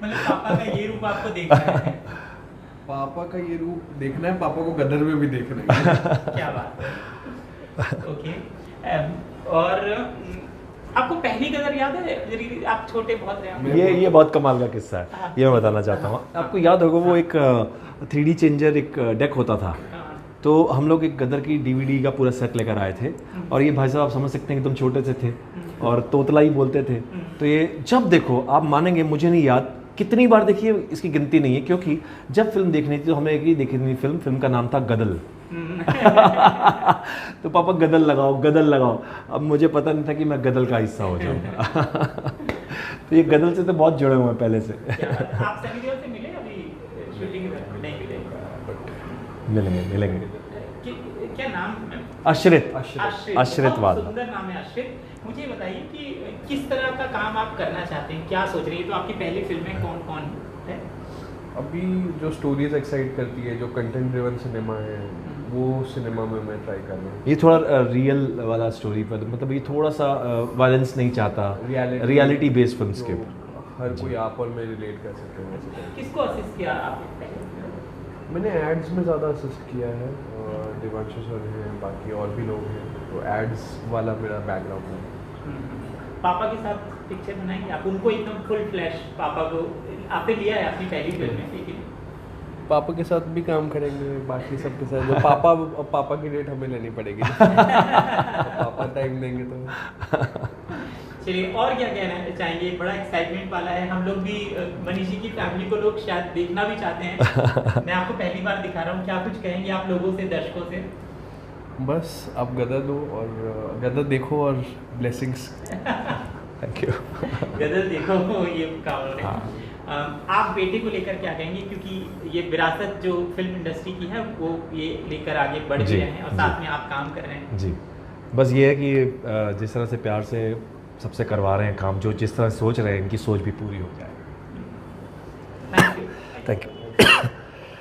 मतलब पापा का ये रूप आपको देखना है। पापा का ये रूप देखना है, पापा को गदर में भी देखना है। क्या बात है। ओके, और आपको पहली गदर याद है? आप छोटे बहुत रहे होंगे। ये बहुत कमाल का किस्सा है, ये मैं बताना चाहता हूँ। आपको याद होगा वो एक 3D चेंजर एक डेक होता था, तो हम लोग एक गदर की DVD का पूरा सेट लेकर आए थे, और ये भाई साहब आप समझ सकते हैं एकदम छोटे से थे और तोतला ही बोलते थे। तो ये जब देखो, आप मानेंगे मुझे नहीं याद कितनी बार देखिए, इसकी गिनती नहीं है, क्योंकि जब फिल्म देखनी थी तो हमें एक ही देखनी थी फिल्म का नाम था गदल। तो पापा गदल लगाओ गदल लगाओ, अब मुझे पता नहीं था कि मैं गदल का हिस्सा हो जाऊंगा। तो ये गदल से तो बहुत जुड़े हुए हैं पहले से। आप सनी देओल से मिले अभी शूटिंग में? नहीं मिले। मिलेंगे। क्या नाम? अश्रित बहुत वाला। सुंदर नाम है अश्रित। मुझे बताइए कि किस तरह का काम आप करना चाहते हैं, क्या सोच रही है? तो आपकी पहली फिल्म में कौन कौन है? अभी जो स्टोरीज एक्साइट करती है, जो कंटेंट ड्रिवन सिनेमा है, वो सिनेमा में मैं ट्राई कर रहा हूँ। ये थोड़ा रियल वाला स्टोरी पर, मतलब ये थोड़ा सा वायलेंस नहीं चाहता, रियलिटी बेस्ड फिल्म्स के ऊपर। हर कोई आप और मैं रिलेट कर सकते हैं वैसे। किसको असिस्ट किया आपने पहले? मैंने एड्स में ज़्यादा असिस्ट किया है, देवांशु सर हैं, बाकी और भी लोग हैं, तो एड्स वाला मेरा बैकग्राउंड है। पापा के साथ पिक्चर बनाएंगे आप? उनको एकदम फुल फ्लैश पापा को आपने लिया है अपनी पहली फिल्म में, लेकिन पापा के साथ भी काम करेंगे, बाकी सबके साथ। जो पापा की डेट हमें लेनी पड़ेगी। पापा टाइम देंगे तो। चलिए, और क्या कहना चाहेंगे? बड़ा एक्साइटमेंट वाला है, हम लोग भी मनीष जी की फैमिली को लोग शायद देखना भी चाहते हैं। मैं आपको पहली बार दिखा रहा हूँ, क्या कुछ कहेंगे आप लोगों से, दर्शकों से? बस आप गदर दो और गदर देखो और ब्लेसिंग्स। Thank you. गदर देखो, ये काम हो रहा है। आप बेटे को लेकर क्या कहेंगे, क्योंकि ये विरासत जो फिल्म इंडस्ट्री की है वो ये लेकर आगे बढ़ भी रहे हैं और साथ में आप काम कर रहे हैं। जी, बस ये है कि जिस तरह से प्यार से सबसे करवा रहे हैं काम, जो जिस तरह सोच रहे हैं, इनकी सोच भी पूरी हो जाए। Thank you.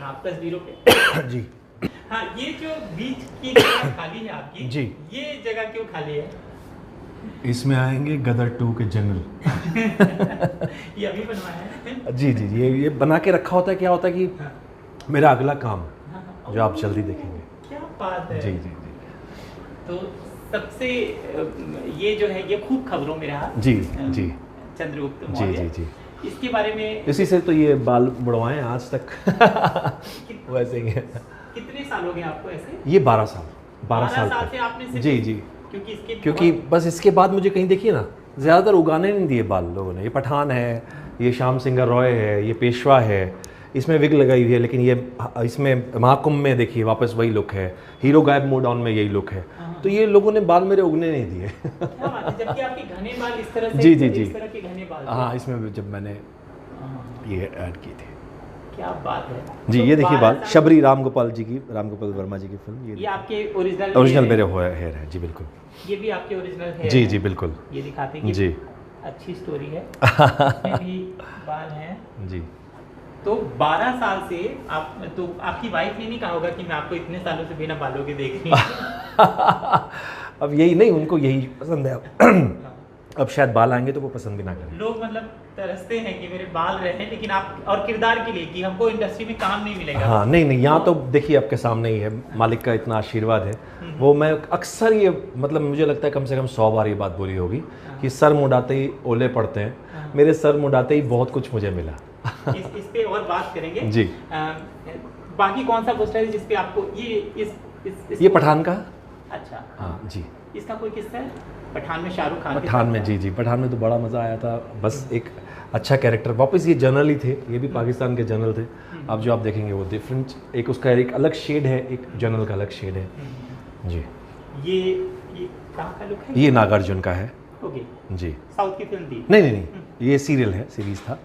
हाँ, तस्वीरों पे जी। हाँ, ये जो बीच की जगह खाली है आपकी, जी, ये जगह क्यों खाली है? इसमें आएंगे गदर 2 के जनरल। ये अभी बनवाया है? जी, ये बना के रखा होता है। क्या होता है कि मेरा अगला काम जो आप जल्दी देखेंगे। क्या बात है। जी। तो सबसे ये जो है ये खूब खबरों में रहा। जी। चंद्रगुप्त जी मौर्य। जी जी। इसके बारे में इसी से तो ये बाल मुड़वाए आज तक वैसे ही है। कितने साल हो गए आपको ऐसे? ये 12 साल 12 साल साल से आपने सिर्फ- जी जी। क्योंकि बस इसके बाद मुझे कहीं देखिए ना, ज़्यादातर उगाने नहीं दिए बाल लोगों ने। ये पठान है, ये श्याम सिंगर रॉय है, ये पेशवा है, इसमें विग लगाई हुई है, लेकिन ये इसमें महाकुंभ में देखिए वापस वही लुक है, हीरो गायब मूड ऑन में यही लुक है। तो ये लोगों ने बाल मेरे उगने नहीं दिए। क्या बात है, जबकि आपके घने बाल इस तरह से जी, जी, जी। इस तरह के घने बाल थे। हाँ, इसमें जब मैंने हाँ, ये ऐड की थी। क्या बात है। जी, तो ये देखिए 12 बाल, साल- शबरी राम गोपाल वर्मा जी की फिल्म। ये आपके ओरिजिनल ओरिजिनल मेरे हेयर है जी, बिल्कुल। ये भी आपके ओरिजिनल है? जी जी बिल्कुल। ये दिखाते हैं जी अच्छी स्टोरी है। इसमें भी बाल हैं। जी। तो 12 साल से आप, तो आपकी वाइफ ने नहीं कहा होगा कि मैं आपको इतने सालों से बिना बालों के देख रही हूँ? अब यही नहीं, उनको यही पसंद है। अब शायद बाल आएंगे तो वो पसंद भी ना करें। लोग मतलब तरसते हैं कि मेरे बाल रहे, लेकिन आप और किरदार के लिए कि हमको इंडस्ट्री में काम नहीं मिलेगा। हाँ, नहीं नहीं, यहाँ तो देखिए आपके सामने ही है, मालिक का इतना आशीर्वाद है। वो मैं अक्सर ये, मतलब मुझे लगता है कम से कम 100 बार ये बात बोली होगी कि सर मुड़ाते ही ओले पड़ते हैं। मेरे सर मुड़ाते ही बहुत कुछ मुझे मिला। इस पे और बात करेंगे जी। बाकी कौन सा पोस्टर है जिसपे आपको इस ये पठान का। अच्छा, हाँ जी। इसका कोई किस्सा है? पठान में शाहरुख खान के पठान साथ में, जी जी, पठान में तो बड़ा मज़ा आया था। बस एक अच्छा कैरेक्टर, वापस ये जनरल ही थे, ये भी पाकिस्तान के जनरल थे। अब जो आप देखेंगे वो डिफरेंट, एक उसका एक अलग शेड है, एक जनरल का अलग शेड है। जी। ये कहाँ का लुक है? ये नागार्जुन का है। ओके, जी। साउथ की फिल्म थी? नहीं नहीं नहीं, ये सीरियल है, सीरीज था।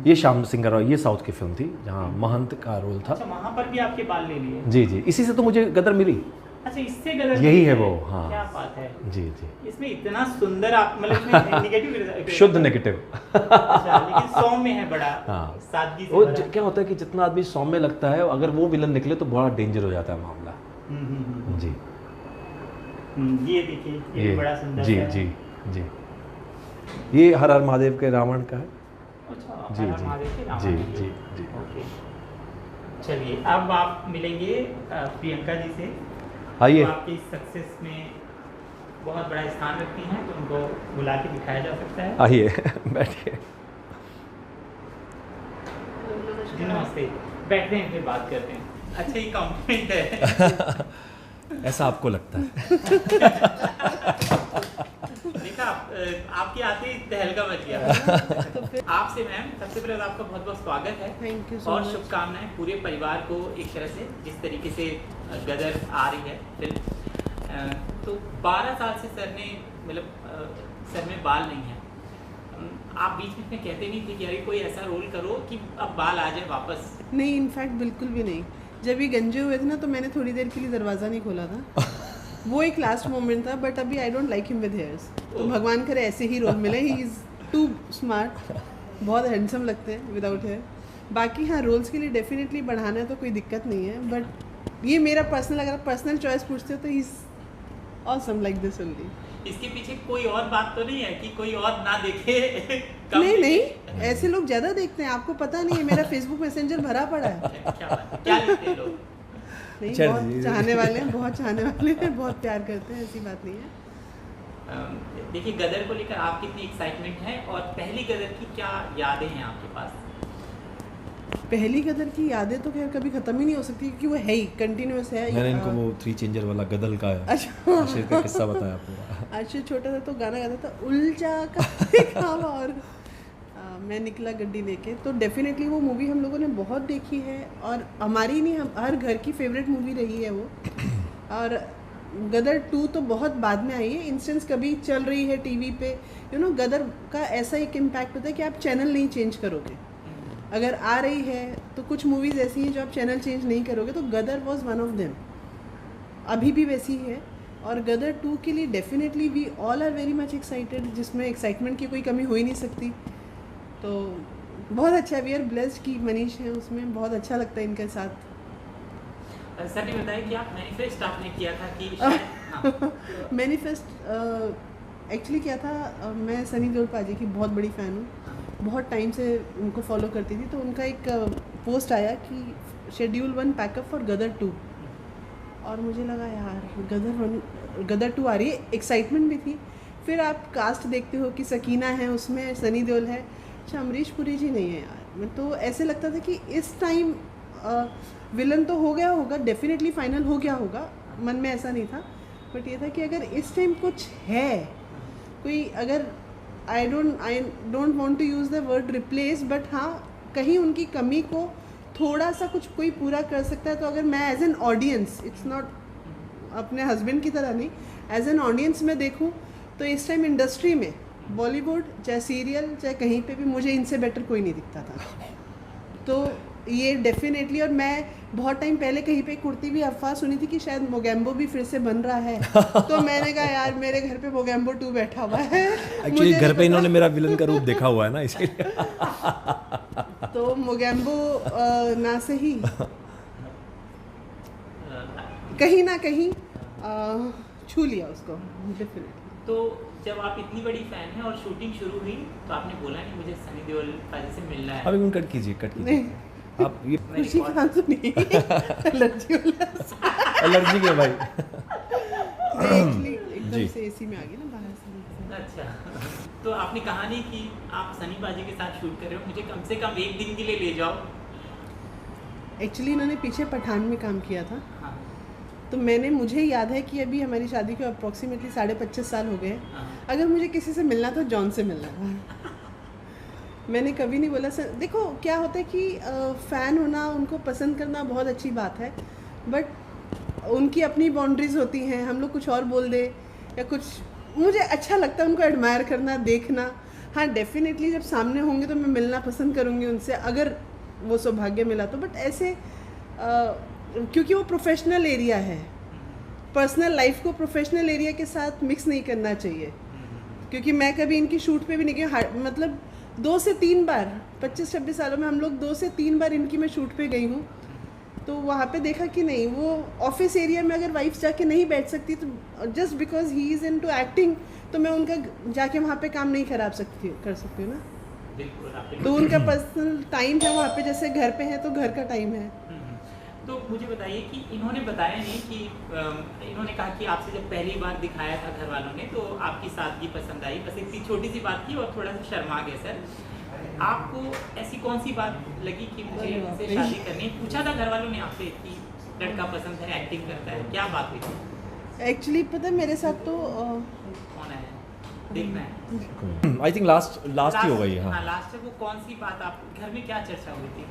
ये श्याम सिंगर और ये साउथ की फिल्म थी जहाँ महंत का रोल था। अच्छा, वहाँ पर भी आपके बाल ले लिए? जी जी, इसी से तो मुझे गदर मिली। अच्छा, इससे गलत यही है वो, हाँ। क्या बात है। जी जी। इसमें इतना सुंदर आप, मतलब इसमें नेगेटिव शुद्ध नेगेटिव। अच्छा, लेकिन सौम्य है बड़ा। हाँ। सादगी से वो भरा। क्या होता है कि जितना आदमी सौम्य लगता है, अगर वो विलन निकले तो बड़ा डेंजर हो जाता है मामला। जी। ये देखिए, ये भी बड़ा सुंदर जी है। जी जी। ये हर हर महादेव के रावण का है। अच्छा, जी हर हर जी महादेव के नाम जी है। जी जी। ओके, चलिए अब आप मिलेंगे प्रियंका जी से। आइए। जो आपकी सक्सेस में बहुत बड़ा स्थान रखती हैं, तो उनको बुला के दिखाया जा सकता है। आइए बैठिए। जी नमस्ते, बैठते हैं फिर बात करते हैं। अच्छा, ये कॉम्प्लीमेंट है। ऐसा आपको लगता है? देखा, आपके आते ही तहलका मच गया। आपसे मैम, सबसे पहले तो आपका बहुत बहुत स्वागत है। थैंक यू सो और मच। शुभकामनाएं पूरे परिवार को, एक तरह से जिस तरीके से गदर आ रही है फिल्म। तो 12 साल से सर ने, मतलब सर में बाल नहीं है। आप बीच में कहते नहीं थे कि अरे कोई ऐसा रोल करो कि अब बाल आ जाए वापस? नहीं, इनफैक्ट बिल्कुल भी नहीं। जब ये गंजे हुए थे ना, तो मैंने थोड़ी देर के लिए दरवाज़ा नहीं खोला था। वो एक लास्ट मोमेंट था, बट अभी I don't like him with hairs. तो भगवान करे ऐसे ही रोल मिले। ही इज़ टू स्मार्ट, बहुत हैंडसम लगते हैं विदाउट हेयर। बाकी हाँ, रोल्स के लिए डेफिनेटली बढ़ाना है तो कोई दिक्कत नहीं है, बट ये मेरा पर्सनल, अगर पर्सनल चॉइस पूछते हो तो he is awesome like this only. इसके पीछे कोई और बात तो नहीं है कि कोई और ना देखे? कम नहीं देखे? नहीं, ऐसे लोग ज़्यादा देखते हैं, आपको पता नहीं है। मेरा फेसबुक मैसेंजर भरा पड़ा है। क्या बात है? क्या लिखते हैं लोग? नहीं, चल बहुत जी। चाहने वाले हैं, बहुत चाहने वाले हैं, बहुत प्यार करते हैं, ऐसी बात नहीं है। देखिए, गदर को लेकर आप कितनी एक्साइटमेंट है, और पहली गदर की क्या यादें हैं आपके पास? पहली गदर की यादें तो खैर कभी खत्म ही नहीं हो सकती, क्योंकि वो है ही, कंटिन्यूस है। मैंने इनको वो 3 चेंजर वाला गदल का अच्छा। आशिर का किस्सा बताया पूरा। आशिर छोटा था तो गाना गाता था, उलझा का और मैं निकला गड्डी लेके। तो डेफिनेटली वो मूवी हम लोगों ने बहुत देखी है, और हमारी नहीं, हम हर घर की फेवरेट मूवी रही है वो। और गदर 2 तो बहुत बाद में आई है। इंस्टेंस कभी चल रही है टीवी पे, गदर का ऐसा एक इम्पैक्ट होता है कि आप चैनल नहीं चेंज करोगे। अगर आ रही है तो कुछ मूवीज़ ऐसी हैं जो आप चैनल चेंज नहीं करोगे, तो गदर वॉज वन ऑफ देम। अभी भी वैसी ही है। और गदर 2 के लिए definitely we all are very much excited, जिसमें एक्साइटमेंट की कोई कमी हो ही नहीं सकती। तो बहुत अच्छा, वी आर ब्लेस्ड कि मनीष है उसमें, बहुत अच्छा लगता है इनके साथ। सर ने बताया कि आप मैनिफेस्ट आपने किया था कि शायद, हाँ। मैनिफेस्ट एक्चुअली क्या था, मैं सनी देओल पाजी की बहुत बड़ी फ़ैन हूँ, बहुत टाइम से उनको फॉलो करती थी। तो उनका एक पोस्ट आया कि शेड्यूल 1 पैकअप फॉर गदर 2, और मुझे लगा यार गदर 2 आ रही है, एक्साइटमेंट भी थी। फिर आप कास्ट देखते हो कि सकीना है उसमें, सनी देओल है, अच्छा अमरीश पुरी जी नहीं है यार। मैं तो ऐसे लगता था कि इस टाइम विलन तो हो गया होगा, डेफिनेटली फाइनल हो गया होगा, मन में ऐसा नहीं था, बट ये था कि अगर इस टाइम कुछ है कोई, अगर I don't want to use the word replace, but हाँ कहीं उनकी कमी को थोड़ा सा कुछ कोई पूरा कर सकता है, तो अगर मैं as an audience, it's not अपने हस्बैंड की तरह नहीं, एज एन ऑडियंस में देखूं तो इस टाइम इंडस्ट्री में बॉलीवुड चाहे सीरियल चाहे कहीं पे भी मुझे इनसे बेटर कोई नहीं दिखता था। तो ये डेफिनेटली, और मैं बहुत टाइम पहले कहीं पे कुर्ती भी अफवाह सुनी थी कि शायद मोगैम्बो भी फिर से बन रहा है, तो मैंने कहा यार मेरे घर पे मोगैम्बो 2 बैठा हुआ है। एक्चुअली घर पे इन्होंने मेरा विलन का रूप देखा हुआ है ना, इसलिए तो मोगैम्बो ना सही कहीं ना कहीं छू लिया उसको डेफिनेटली। तो जब आप इतनी बड़ी फैन हैं और शूटिंग शुरू हुई तो आपने बोला नहीं मुझे सनी देओल पाजी से मिलना है? अभी कट कीजिए आप ये खुशी खान तो नहीं, एलर्जी एलर्जी के भाई एकदम जी। से एसी में आ गई ना बाहर से। अच्छा, तो आपने कहा नहीं कि आप सनी पाजी के साथ शूट कर रहे हो, मुझे कम से कम एक दिन के लिए ले जाओ? एक्चुअली इन्होंने पीछे पठान में काम किया था, हाँ, तो मुझे याद है कि अभी हमारी शादी को अप्रॉक्सीमेटली 25.5 साल हो गए। हाँ। अगर मुझे किसी से मिलना तो जॉन से मिलना था। मैंने कभी नहीं बोला सर, देखो क्या होता है कि फ़ैन होना, उनको पसंद करना बहुत अच्छी बात है, बट उनकी अपनी बाउंड्रीज़ होती हैं, हम लोग कुछ और बोल दे या कुछ, मुझे अच्छा लगता है उनको एडमायर करना, देखना। हाँ डेफिनेटली जब सामने होंगे तो मैं मिलना पसंद करूँगी उनसे, अगर वो सौभाग्य मिला तो, बट ऐसे क्योंकि वो प्रोफेशनल एरिया है, पर्सनल लाइफ को प्रोफेशनल एरिया के साथ मिक्स नहीं करना चाहिए, क्योंकि मैं कभी इनकी शूट पे भी नहीं गई, मतलब 2 से 3 बार 25-26 सालों में हम लोग 2 से 3 बार इनकी मैं शूट पे गई हूँ, तो वहाँ पे देखा कि नहीं, वो ऑफिस एरिया में अगर वाइफ जाके नहीं बैठ सकती तो just because he is into acting, तो मैं उनका जाके वहाँ पे काम नहीं कर सकती हूँ ना। बिल्कुल, आपने तो उनका पर्सनल टाइम है वहाँ पे, जैसे घर पे है तो घर का टाइम है। तो मुझे बताइए कि इन्होंने बताया नहीं कि इन्होंने कहा कि आपसे जब पहली बार दिखाया था घर वालों ने तो आपकी सादगी पसंद आई, बस इतनी छोटी सी बात थी और थोड़ा सा शर्मा गए सर। आपको ऐसी कौन सी बात लगी कि मुझे इनसे शादी करनी? पूछा था घर वालों ने आपसे कि लड़का पसंद है, एक्टिंग करता है, क्या बात हुई थी? एक्चुअली पता है मेरे साथ तो कौन है देखना है, आई थिंक लास्ट ही होगा ये। हाँ, लास्ट है। वो कौन सी बात आप घर में क्या चर्चा हुई थी?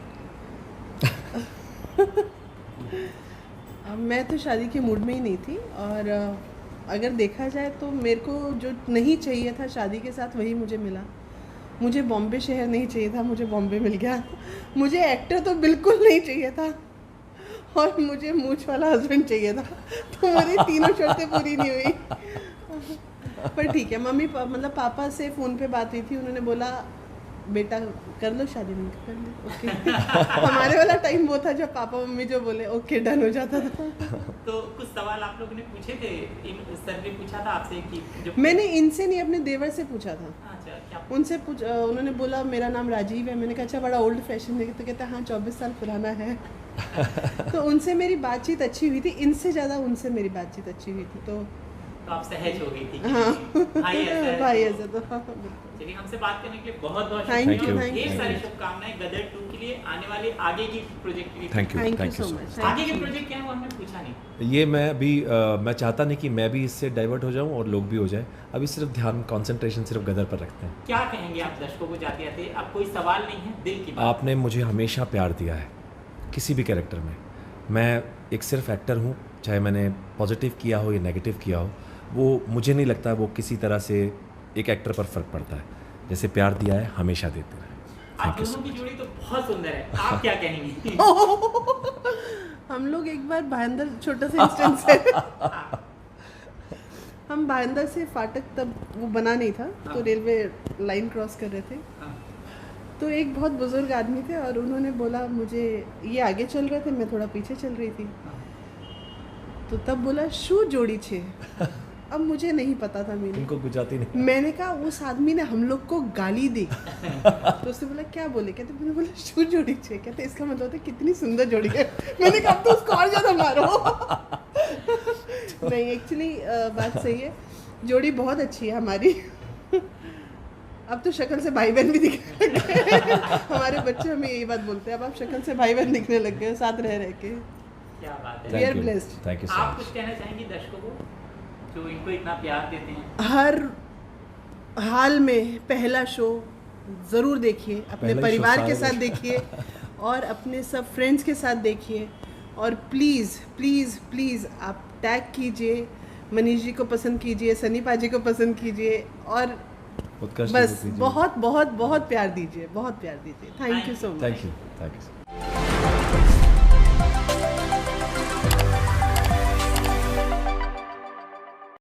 मैं तो शादी के मूड में ही नहीं थी, और अगर देखा जाए तो मेरे को जो नहीं चाहिए था शादी के साथ वही मुझे मिला। मुझे बॉम्बे शहर नहीं चाहिए था, मुझे बॉम्बे मिल गया। मुझे एक्टर तो बिल्कुल नहीं चाहिए था, और मुझे मूछ वाला हस्बैंड चाहिए था, तो मेरी तीनों शर्तें पूरी नहीं हुई। पर ठीक है, मम्मी मतलब पापा से फ़ोन पे बात हुई थी, उन्होंने बोला बेटा कर लो शादी, में कर लो ओके। हमारे वाला टाइम वो था जब पापा मम्मी जो बोले ओके डन हो जाता था। तो कुछ सवाल आप लोगों ने पूछे थे, सर ने पूछा था आपसे कि जो मैंने इनसे नहीं, अपने देवर से पूछा था। अच्छा, क्या उनसे उन्होंने बोला मेरा नाम राजीव है। मैंने कहा अच्छा बड़ा ओल्ड फैशन है, तो कहता हाँ 24 साल पुराना है। तो उनसे मेरी बातचीत अच्छी हुई थी, इनसे ज़्यादा उनसे मेरी बातचीत अच्छी हुई थी। तो आप सहज हो गई थी कि हाँ भाई ऐसा है, भाई तो- ऐसा तो हाँ, बिल्कुल। चलिए, हमसे बात करने के लिए बहुत बहुत Thank you, शुक्रिया। thank ढेर you. सारी शुभकामनाएं गदर 2 के लिए, आने वाले आगे की प्रोजेक्ट के लिए। Thank you Thank you thank you so so much. Much. आगे के प्रोजेक्ट क्या है वो हमने पूछा नहीं। ये मैं अभी मैं चाहता नहीं कि मैं भी इससे डाइवर्ट हो जाऊं और लोग भी हो जाएं। अभी सिर्फ ध्यान, कंसंट्रेशन सिर्फ गदर पर रखते हैं। क्या कहेंगे आप दर्शकों को जाते जाते? अब कोई सवाल नहीं है, दिल की बात। आपने मुझे हमेशा प्यार दिया है किसी भी कैरेक्टर में। मैं एक सिर्फ एक्टर हूँ, चाहे मैंने पॉजिटिव किया हो या नेगेटिव किया हो, वो मुझे नहीं लगता वो किसी तरह से एक एक्टर पर फ़र्क पड़ता है। जैसे प्यार दिया है हमेशा देते रहे। आप थैंक यू दोनों की जोड़ी तो बहुत सुंदर है, आप क्या कहेंगी? हम लोग एक बार भाईंदर, छोटा सा इंस्टेंस है, हम भाईंदर से फाटक, तब वो बना नहीं था तो रेलवे लाइन क्रॉस कर रहे थे, तो एक बहुत बुजुर्ग आदमी थे और उन्होंने बोला मुझे, ये आगे चल रहे थे मैं थोड़ा पीछे चल रही थी, तो तब बोला शू जोड़ी छे। अब मुझे नहीं पता था मीनिंग, इनको गुजराती नहीं। मैंने कहा उस आदमी ने हम लोग को गाली दी, तो उसने बोला क्या बोले, कहते मैंने बोला शू जोड़ी छे, कहते इसका मतलब होता है कितनी सुंदर जोड़ी है। मैंने कहा अब तो उसको और ज़्यादा मारो। नहीं एक्चुअली बात सही है, जोड़ी बहुत अच्छी है हमारी। अब तो शक्ल से भाई बहन भी दिखने लग गए। हमारे बच्चे हमें यही बात बोलते हैं, अब आप शक्ल से भाई बहन दिखने लग गए साथ रह के। क्या बात We है। are blessed. Thank you so आप मच। कुछ कहना चाहेंगे दर्शकों को जो इनको इतना प्यार देते हैं? हर हाल में पहला शो ज़रूर देखिए, अपने पहला ही परिवार शो के सारे साथ देखिए और अपने सब फ्रेंड्स के साथ देखिए। और प्लीज़ प्लीज़ प्लीज़ आप टैग कीजिए, मनीष जी को पसंद कीजिए, सनी पाजी को पसंद कीजिए और उत्कर्ष जी बस को कीजिए। बहुत बहुत बहुत प्यार दीजिए, बहुत प्यार दीजिए। Thank you so much. Thank you.